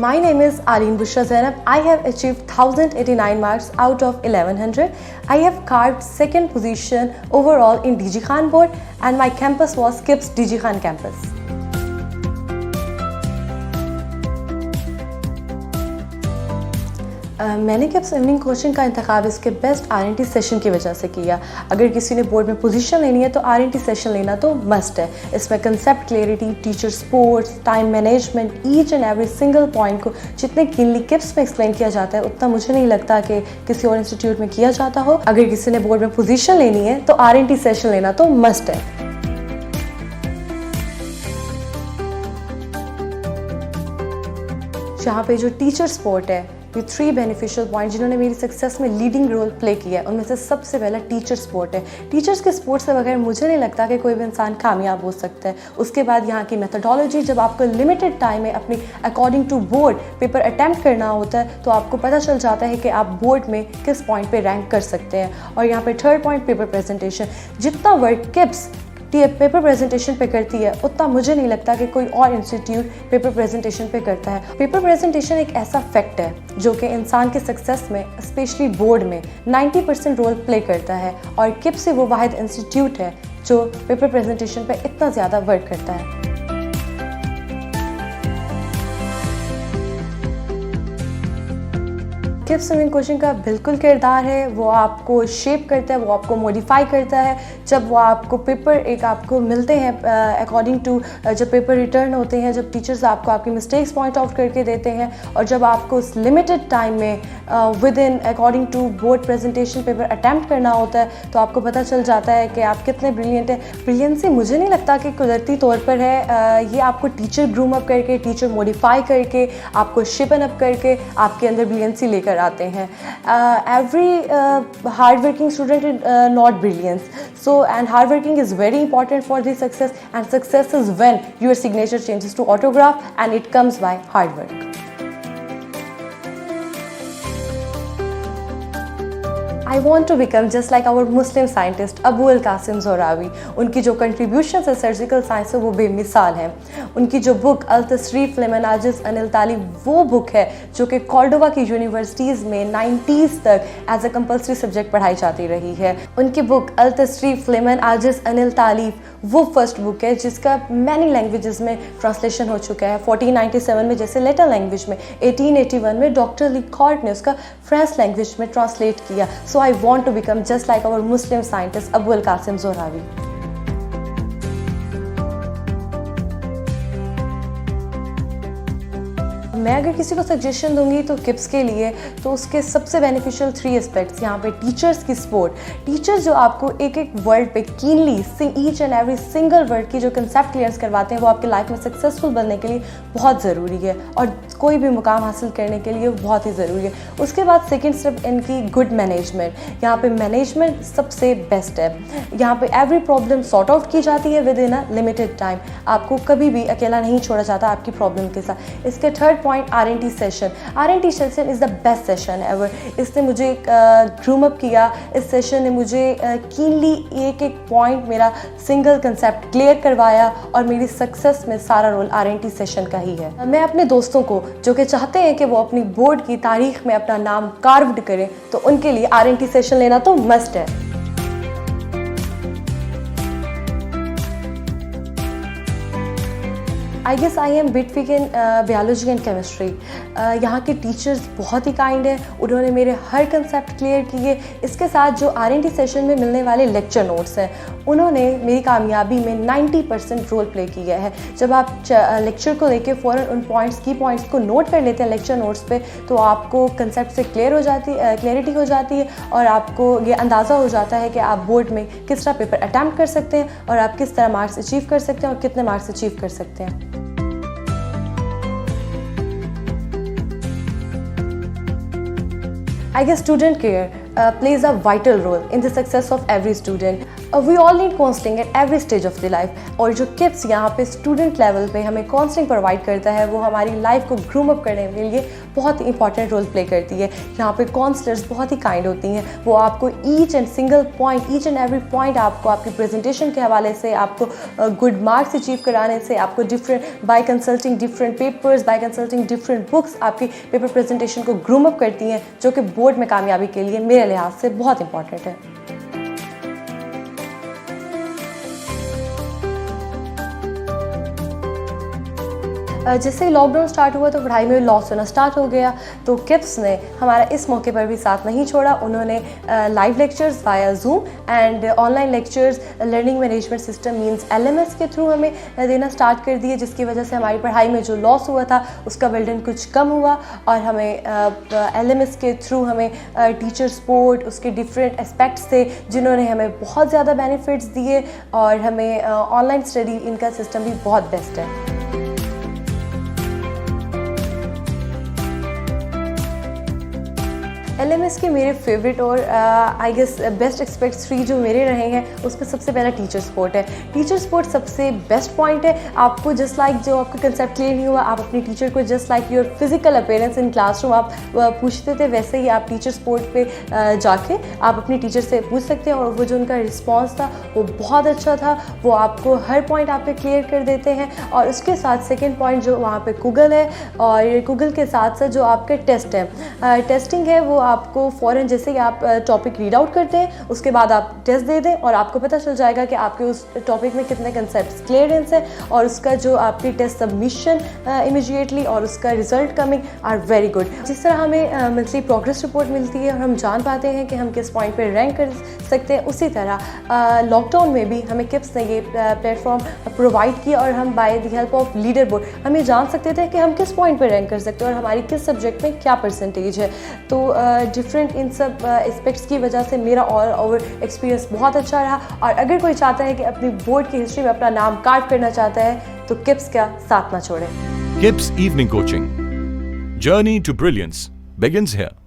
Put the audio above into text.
My name is Aleen Bushra Zainab. I have achieved 1089 marks out of 1100. I have carved second position overall in DG Khan board and my campus was KIPS DG Khan campus. मैंने kips evening coaching का इंतखाब इसके best R&T session की वजह से किया। अगर किसी ने बोर्ड में पोजीशन लेनी है तो R&T सेशन लेना तो मस्ट है। इसमें concept clarity, teacher supports, time management, each and every single point को जितने क्लीनली किप्स में एक्सप्लेन किया जाता है उतना मुझे नहीं लगता कि किसी और इंस्टीट्यूट में किया जाता हो। अगर किसी ने बोर्ड में पोजीशन लेनी है तो R&T सेशन लेना तो मस्ट है। यहाँ पे जो टीचर सपोर्ट है, ये 3 बेनिफिशियल पॉइंट जिन्होंने मेरी सक्सेस में लीडिंग रोल प्ले किया है, उनमें से सबसे पहला टीचर सपोर्ट है। टीचर्स के सपोर्ट से बगैर मुझे नहीं लगता कि कोई भी इंसान कामयाब हो सकता है। उसके बाद यहाँ की मेथडोलॉजी, जब आपको लिमिटेड टाइम में अपनी according to board paper attempt करना होता है तो आपको पता चल जाता है कि आप बोर्ड में किस पॉइंट पे रैंक कर सकते हैं। और यहाँ पे थर्ड पॉइंट पेपर प्रेजेंटेशन, जितना वर्क किप्स पेपर प्रेजेंटेशन पे करती है उतना मुझे नहीं लगता कि कोई और इंस्टीट्यूट पेपर प्रेजेंटेशन पे करता है। पेपर प्रेजेंटेशन एक ऐसा फैक्ट है जो कि इंसान के सक्सेस में, स्पेशली बोर्ड में 90% रोल प्ले करता है और किप्स वो वाहिद इंस्टीट्यूट है जो पेपर प्रेजेंटेशन पे इतना ज़्यादा वर्क करता है। किप्स स्विमिंग कोचिंग का बिल्कुल किरदार है, वो आपको शेप करता है, वो आपको मॉडिफाई करता है। जब वो आपको पेपर एक आपको मिलते हैं अकॉर्डिंग टू, जब पेपर रिटर्न होते हैं, जब टीचर्स आपको आपकी मिस्टेक्स पॉइंट आउट करके देते हैं और जब आपको उस लिमिटेड टाइम में within according to board presentation paper attempt करना होता है तो आपको पता चल जाता है कि आप कितने ब्रिलियंट हैं। ब्रिलियंसी मुझे नहीं लगता कि कुदरती तौर पर है, ये आपको टीचर ग्रूम अप करके, टीचर मॉडिफाई करके, आपको शिपन अप करके आपके अंदर ब्रिलियंसी लेकर आते हैं। Every hard working student is not brilliance, so and hard working is very important for this success and success is when your signature changes to autograph and it comes by hard work. I want to become just like our Muslim scientist Abu al-Qasim Zohrawi। उनकी जो contribution है surgical science से वो बेमिसाल हैं। उनकी जो book अल-तशरीफ लिमन आजिज़ अनिल तालीफ, वो बुक है जो कि कॉर्डोवा की यूनिवर्सिटीज़ में 90s तक एज अ कंपल्सरी सब्जेक्ट पढ़ाई जाती रही है। उनकी बुक अल-तशरीफ लिमन आजिज़ अनिल तालीफ वो फर्स्ट बुक है जिसका मैनी लैंग्वेजेस में ट्रांसलेशन हो चुका है। 1497 में जैसे लेटर लैंग्वेज में, 1881 में डॉक्टर लिकॉर्ट ने उसका फ्रेंच लैंग्वेज में ट्रांसलेट किया। सो I want to become just like our Muslim scientist Abu al-Qasim Zohrawi। मैं अगर किसी को सजेशन दूंगी तो किप्स के लिए तो उसके सबसे बेनिफिशियल 3 एस्पेक्ट्स यहाँ पे टीचर्स की सपोर्ट। टीचर्स जो आपको एक एक वर्ड पे keenly each and every single word की जो कंसेप्ट क्लियर करवाते हैं वो आपके लाइफ में सक्सेसफुल बनने के लिए बहुत ज़रूरी है और कोई भी मुकाम हासिल करने के लिए बहुत ही ज़रूरी है। उसके बाद सेकेंड स्टेप इनकी गुड मैनेजमेंट। यहाँ पे मैनेजमेंट सबसे बेस्ट है। यहाँ पे एवरी प्रॉब्लम सॉर्ट आउट की जाती है with in a limited time. आपको कभी भी अकेला नहीं छोड़ा जाता आपकी प्रॉब्लम के साथ। इसके third point R&T session. R&T session is the best session ever. इसने मुझे ग्रूम अप किया, इस सेशन ने मुझे कीनली एक एक पॉइंट, मेरा सिंगल कंसेप्ट क्लियर करवाया और मेरी सक्सेस में सारा रोल R&T सेशन का ही है। मैं अपने दोस्तों को जो कि चाहते हैं कि वो अपनी बोर्ड की तारीख में अपना नाम कार्व्ड करें तो उनके लिए R&T सेशन लेना तो मस्ट है। I guess I am bit weak in biology and chemistry. यहाँ के टीचर्स बहुत ही काइंड हैं, उन्होंने मेरे हर कंसेप्ट क्लियर किए। इसके साथ जो R&T सेशन में मिलने वाले लेक्चर नोट्स हैं उन्होंने मेरी कामयाबी में 90% रोल प्ले किया है। जब आप लेक्चर को लेके फ़ौरन उन पॉइंट्स, की पॉइंट्स को नोट कर लेते हैं लेक्चर नोट्स पे तो आपको कंसेप्ट से क्लियरिटी हो जाती है और आपको ये अंदाज़ा हो जाता है कि आप बोर्ड में किस तरह पेपर अटैम्प्ट कर सकते हैं और आप किस तरह मार्क्स अचीव कर सकते हैं और कितने मार्क्स अचीव कर सकते हैं। I guess student care plays a vital role in the success of every student. We all need counselling at every stage of the life, और जो किप्स यहाँ पे स्टूडेंट लेवल पे हमें काउंसलिंग प्रोवाइड करता है वो हमारी लाइफ को ग्रूम अप करने के लिए बहुत ही इंपॉर्टेंट रोल प्ले करती है। यहाँ पे काउंसलर्स बहुत ही काइंड होती हैं, वो आपको each and single point, each and every point आपको आपकी प्रेजेंटेशन के हवाले से, आपको गुड मार्क्स अचीव कराने से, आपको different by consulting different papers, by consulting different books आपकी पेपर प्रेजेंटेशन को ग्रूम अप करती हैं, जो कि बोर्ड में कामयाबी के लिए मेरे लिहाज से बहुत इंपॉर्टेंट है। जैसे ही लॉकडाउन स्टार्ट हुआ तो पढ़ाई में लॉस होना स्टार्ट हो गया, तो किप्स ने हमारा इस मौके पर भी साथ नहीं छोड़ा। उन्होंने live lectures via zoom and online lectures learning management system means LMS के थ्रू हमें देना स्टार्ट कर दिए, जिसकी वजह से हमारी पढ़ाई में जो लॉस हुआ था उसका बर्डन कुछ कम हुआ, और हमें LMS के थ्रू हमें टीचर सपोर्ट, उसके डिफरेंट एस्पेक्ट्स थे जिन्होंने हमें बहुत ज़्यादा बेनिफिट्स दिए, और हमें ऑनलाइन स्टडी इनका सिस्टम भी बहुत बेस्ट है। LMS के मेरे फेवरेट और आई गेस बेस्ट एस्पेक्ट्स 3 जो मेरे रहे हैं, उसमें सबसे पहला टीचर सपोर्ट है। टीचर सपोर्ट सबसे बेस्ट पॉइंट है। आपको जस्ट लाइक जो आपका कंसेप्ट क्लियर नहीं हुआ, आप अपनी टीचर को just like your physical appearance in classroom आप पूछते थे, वैसे ही आप टीचर सपोर्ट पे जाके आप अपनी टीचर से पूछ सकते हैं, और वो जो उनका रिस्पॉन्स था वो बहुत अच्छा था। वो आपको हर पॉइंट आप पे क्लियर कर देते हैं। और उसके साथ सेकेंड पॉइंट जो वहाँ पे गूगल है, और गूगल के साथ साथ जो आपके टेस्ट है, टेस्टिंग है, वो आपको फ़ौरन जैसे ही आप टॉपिक रीड आउट करते हैं उसके बाद आप टेस्ट दे दें, और आपको पता चल जाएगा कि आपके उस टॉपिक में कितने कंसेप्ट्स क्लियरेंस है, और उसका जो आपकी टेस्ट सबमिशन इमीडिएटली और उसका result coming are very good. जिस तरह हमें मंथली प्रोग्रेस रिपोर्ट मिलती है और हम जान पाते हैं कि हम किस पॉइंट पर रैंक कर सकते हैं, उसी तरह लॉकडाउन में भी हमें किप्स ने ये प्लेटफॉर्म प्रोवाइड किया, और हम by the help of leader board हम ये जान सकते थे कि हम किस पॉइंट पर रैंक कर सकते हैं और हमारी किस सब्जेक्ट में क्या परसेंटेज है। तो डिफरेंट इन सब एस्पेक्ट्स की वजह से मेरा ऑल ओवर एक्सपीरियंस बहुत अच्छा रहा। और अगर कोई चाहता है कि अपनी बोर्ड की हिस्ट्री में अपना नाम कार्व करना चाहता है तो किप्स का साथ ना छोड़े। Kips evening coaching, journey to brilliance begins here.